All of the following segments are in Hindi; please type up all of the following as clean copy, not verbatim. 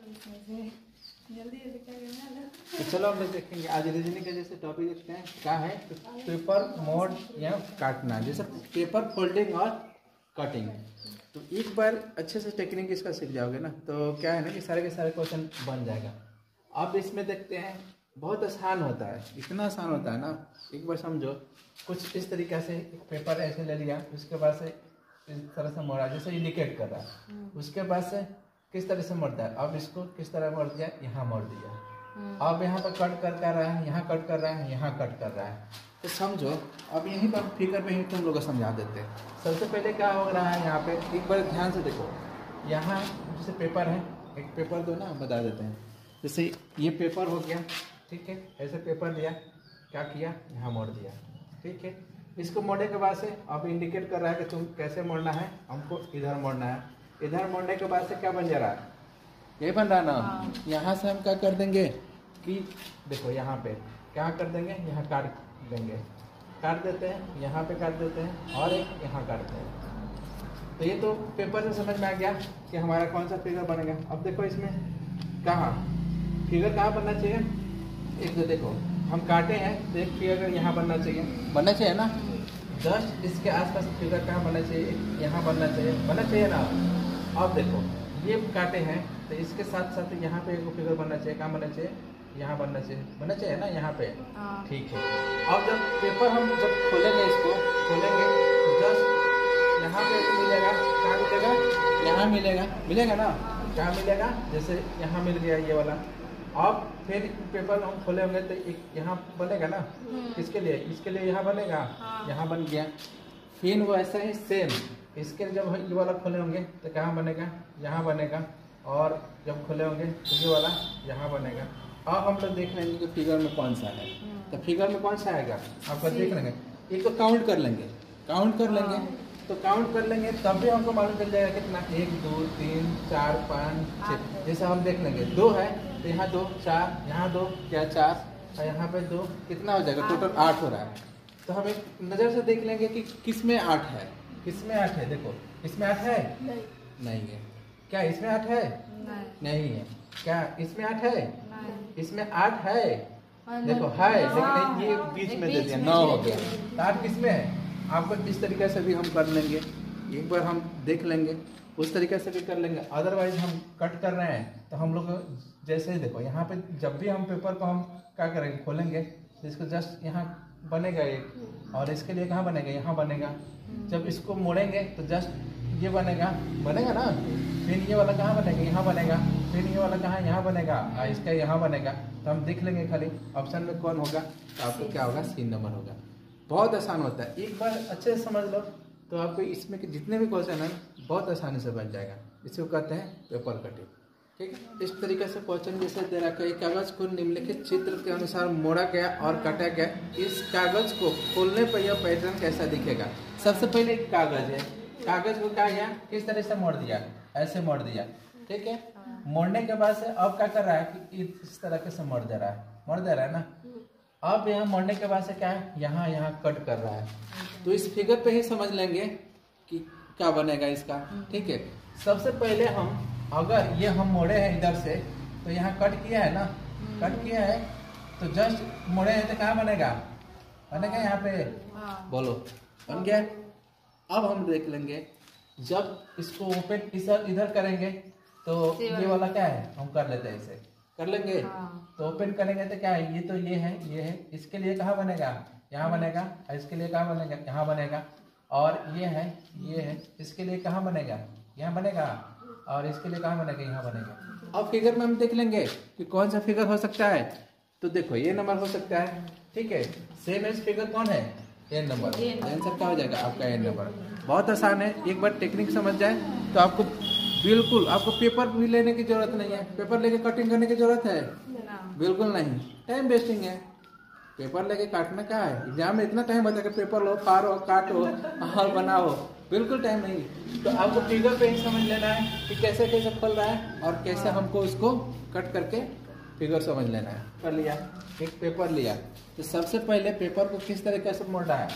तो चलो हम लोग देखेंगे आज रीजनिंग का जैसे टॉपिक देखते हैं क्या है पेपर मोड या काटना, जैसे पेपर फोल्डिंग और कटिंग। तो एक बार अच्छे से टेक्निक इसका सीख जाओगे ना तो क्या है ना कि सारे के सारे क्वेश्चन बन जाएगा। अब इसमें देखते हैं बहुत आसान होता है, इतना आसान होता है ना, एक बार समझो। कुछ इस तरीके से एक पेपर ऐसे ले लिया, उसके बाद से इस तरह से मोड़ा जैसे इंडिकेट कर रहा है, उसके बाद से किस तरह से मोड़ता है। अब इसको किस तरह मोड़ दिया, यहाँ मोड़ दिया। अब यहाँ पर कट कर रहा है, यहाँ कट कर रहा है, यहाँ कट कर रहा है। तो समझो अब यहीं पर फिगर पे ही तुम लोग को समझा देते हैं। सबसे पहले क्या हो रहा है यहाँ पे, एक बार ध्यान से देखो। यहाँ जैसे पेपर है, एक पेपर दो ना, बता देते हैं। जैसे ये पेपर हो गया, ठीक है, ऐसे पेपर लिया, क्या किया, यहाँ मोड़ दिया, ठीक है। इसको मोड़ने के बाद से अब इंडिकेट कर रहा है कि तुम कैसे मोड़ना है, हमको इधर मोड़ना है। इधर मोड़ने के बाद से क्या बन जा रहा है, ये बन रहा ना। यहाँ से हम क्या कर देंगे कि देखो यहाँ पे क्या कर देंगे, यहाँ काट देंगे, काट देते हैं, यहाँ पे काट देते हैं और एक यहाँ काटते हैं। तो ये तो पेपर से समझ में आ गया कि हमारा कौन सा फिगर बनेगा। अब देखो इसमें कहाँ फिगर कहाँ बनना चाहिए, एक तो देखो हम काटे हैं तो एक फिगर यहाँ बनना चाहिए ना। जस्ट इसके आसपास फिगर कहाँ बनना चाहिए, यहाँ बनना चाहिए ना। अब देखो ये काटे हैं तो इसके साथ साथ यहाँ पे एक फिगर बनना चाहिए, कहाँ बनना चाहिए, यहाँ बनना चाहिए ना, यहाँ पे, ठीक है। अब जब पेपर हम जब खोलेंगे, इसको खोलेंगे, जस्ट यहाँ पे मिलेगा, कहाँ मिलेगा, यहाँ मिलेगा ना, क्या मिलेगा, जैसे यहाँ मिल गया ये वाला। अब फिर पेपर हम खोले होंगे तो एक यहाँ बनेगा ना, इसके लिए यहाँ बनेगा, यहाँ बन गया। फिर वो ऐसा ही सेम इसके जब ये वाला खोले होंगे तो कहाँ बनेगा, यहाँ बनेगा। और जब खोले होंगे तो ये वाला यहाँ बनेगा। अब हम लोग देख लेंगे कि फिगर में कौन सा है। तो फिगर में कौन सा आएगा आपका देख लेंगे, एक तो काउंट कर लेंगे तो काउंट कर लेंगे तब भी हमको मालूम चल जाएगा कितना, 1 2 3 4 5 6। जैसे हम देख लेंगे 2 है तो यहाँ 2 4, यहाँ 2 क्या 4 और यहाँ पे 2, कितना हो जाएगा, टोटल 8 हो रहा है। तो हम एक नज़र से देख लेंगे कि किसमें 8 है, देखो इसमें 8 है, नहीं है। क्या इसमें 8 है, नहीं है। क्या इसमें 8 है, इसमें 8 है, देखो है, लेकिन ये बीच में दे दिया, 9 हो गया। तो 8 किसमें है, आपको इस तरीके से भी हम कर लेंगे, एक बार हम देख लेंगे, उस तरीके से भी कर लेंगे। अदरवाइज हम कट कर रहे हैं तो हम लोग जैसे ही देखो यहाँ पे जब भी हम पेपर को हम क्या करेंगे, खोलेंगे तो इसको जस्ट यहाँ बनेगा एक, और इसके लिए कहाँ बनेगा, यहाँ बनेगा। जब इसको मोड़ेंगे तो जस्ट ये बनेगा ना। फिर ये वाला कहाँ बनेगा, यहाँ बनेगा। फिर ये वाला कहाँ, यहाँ बनेगा, इसका यहाँ बनेगा। तो हम देख लेंगे खाली ऑप्शन में कौन होगा, तो आपको क्या होगा, C नंबर होगा। बहुत आसान होता है, एक बार अच्छे से समझ लो तो आपको इसमें के जितने भी क्वेश्चन हैं बहुत आसानी से बन जाएगा। इसको कहते हैं पेपर कटिंग, ठीक है। इस तरीके से क्वेश्चन जैसे दे रखा है, कागज को निम्नलिखित चित्र के अनुसार मोड़ा गया और काटा गया, इस कागज को खोलने पर यह पैटर्न कैसा दिखेगा। सबसे पहले एक कागज है, कागज को क्या किया, किस तरह से मोड़ दिया, ऐसे मोड़ दिया, ठीक है। मोड़ने के बाद से अब क्या कर रहा है कि इस तरह से मोड़ दे रहा है ना। अब यहाँ मोड़ने के बाद से क्या है, यहाँ कट कर रहा है। तो इस फिगर पे ही समझ लेंगे कि क्या बनेगा इसका, ठीक है। सबसे पहले हम अगर ये हम मोड़े हैं इधर से तो यहाँ कट किया है ना, तो जस्ट मोड़े हैं तो कहाँ बनेगा यहाँ पे, बोलो बन गया। अब हम देख लेंगे जब इसको ओपन इधर करेंगे तो ये वाला क्या है, हम कर लेते हैं, इसे कर लेंगे। तो ओपन करेंगे तो क्या है, ये है, इसके लिए कहाँ बनेगा, यहाँ बनेगा। इसके लिए कहाँ बनेगा, यहाँ बनेगा। और ये है, इसके लिए कहाँ बनेगा, यहाँ बनेगा। और इसके लिए कहाँ बनेगा, यहाँ बनेगा। अब फिगर में हम देख लेंगे कि कौन सा फिगर हो सकता है। तो देखो ये नंबर हो सकता है, ठीक है। सेम एज फिगर कौन है, n नंबर, आंसर क्या हो जाएगा आपका n नंबर। बहुत आसान है, एक बार टेक्निक समझ जाए तो आपको बिल्कुल, आपको पेपर भी लेने की जरूरत नहीं है। पेपर लेके कटिंग करने की जरूरत है, बिल्कुल नहीं, टाइम वेस्टिंग है। पेपर लेके काटना क्या है, एग्जाम में इतना टाइम बचा के पेपर लो, फाड़ो, काटो और बनाओ, बिल्कुल टाइम नहीं। तो आपको फिगर पे ही समझ लेना है कि कैसे कैसे खोल रहा है और कैसे हमको उसको कट करके फिगर समझ लेना है। कर लिया, एक पेपर लिया तो सबसे पहले पेपर को किस तरीके से मोड़ रहा है।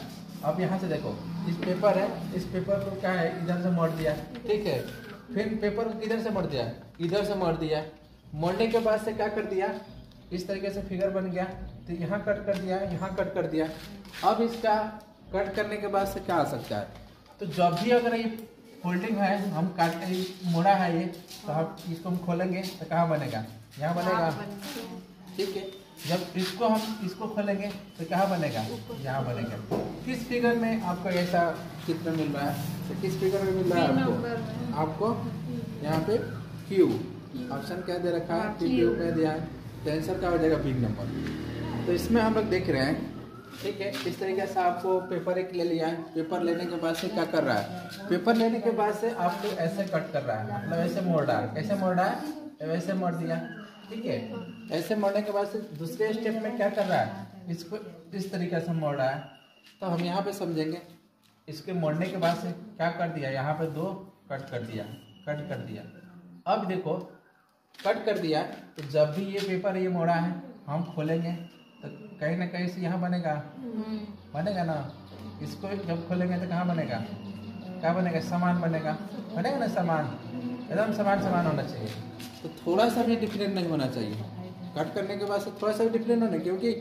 अब यहाँ से देखो, इस पेपर है, इस पेपर को क्या है, इधर से मोड़ दिया, ठीक है। फिर पेपर को किधर से मोड़ दिया, इधर से मोड़ दिया। मोड़ने के बाद से क्या कर दिया, इस तरीके से फिगर बन गया, तो यहाँ कट कर दिया, यहाँ कट कर दिया। अब इसका कट करने के बाद से क्या आ सकता है, तो जब भी अगर ये फोल्डिंग है, हम काट मोड़ा है ये, तो हम इसको हम खोलेंगे तो कहाँ बनेगा, यहाँ बनेगा, ठीक है। जब इसको खोलेंगे तो कहाँ बनेगा, यहाँ बनेगा। किस फिगर में आपको ऐसा चित्र मिल रहा है, तो किस फिगर में मिल रहा है आपको यहाँ पे क्यू ऑप्शन क्या दे रखा है, क्यू में दिया है, तो आंसर क्या हो जाएगा बिग नंबर। तो इसमें हम लोग देख रहे हैं, ठीक है। इस तरीके से आपको पेपर एक ले लिया है, पेपर लेने के बाद से क्या कर रहा है, पेपर लेने के बाद से आपको ऐसे कट कर रहा है, मतलब ऐसे मोड़ रहा है, कैसे मोड़ रहा है, वैसे मोड़ दिया, ठीक है। ऐसे मोड़ने के बाद से दूसरे स्टेप में क्या कर रहा है, इसको इस तरीके से मोड़ रहा है। तो हम यहाँ पे समझेंगे, इसके मोड़ने के बाद से क्या कर दिया, यहाँ पे 2 कट कर दिया, कट कर दिया। अब देखो कट कर दिया, तो जब भी ये पेपर ये मोड़ा है, हम खोलेंगे तो कहीं ना कहीं से यहाँ बनेगा, बनेगा ना। इसको जब खोलेंगे तो कहाँ बनेगा, क्या बनेगा, समान बनेगा, बनेगा ना, समान, एकदम समान होना चाहिए। तो थोड़ा सा भी डिफरेंट नहीं होना चाहिए, कट करने के बाद से थोड़ा सा भी डिफरेंट होना, क्योंकि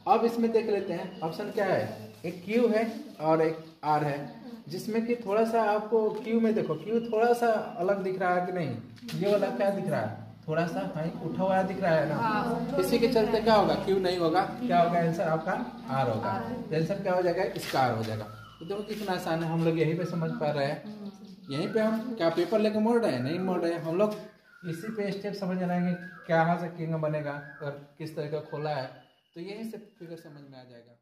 अब इसमें देख लेते हैं ऑप्शन क्या है, एक क्यू है और एक आर है, जिसमें कि थोड़ा सा आपको क्यू में देखो, क्यू थोड़ा सा अलग दिख रहा है कि नहीं, ये वाला क्या दिख रहा है, थोड़ा सा उठा हुआ दिख रहा है ना, इसी के चलते क्या होगा, क्यू नहीं होगा, क्या होगा आंसर आपका आर होगा। आंसर क्या हो जाएगा, इसका आर हो जाएगा। तो देखो कितना आसान है, हम लोग यहीं पे समझ पा रहे हैं। यहीं पे हम क्या पेपर लेके मोड़ रहे हैं, नहीं मोड़ रहे हैं, हम लोग इसी पे स्टेप समझ रहेंगे कहाँ से किंग बनेगा और किस तरह का खोला है, तो यहीं से फिगर समझ में आ जाएगा।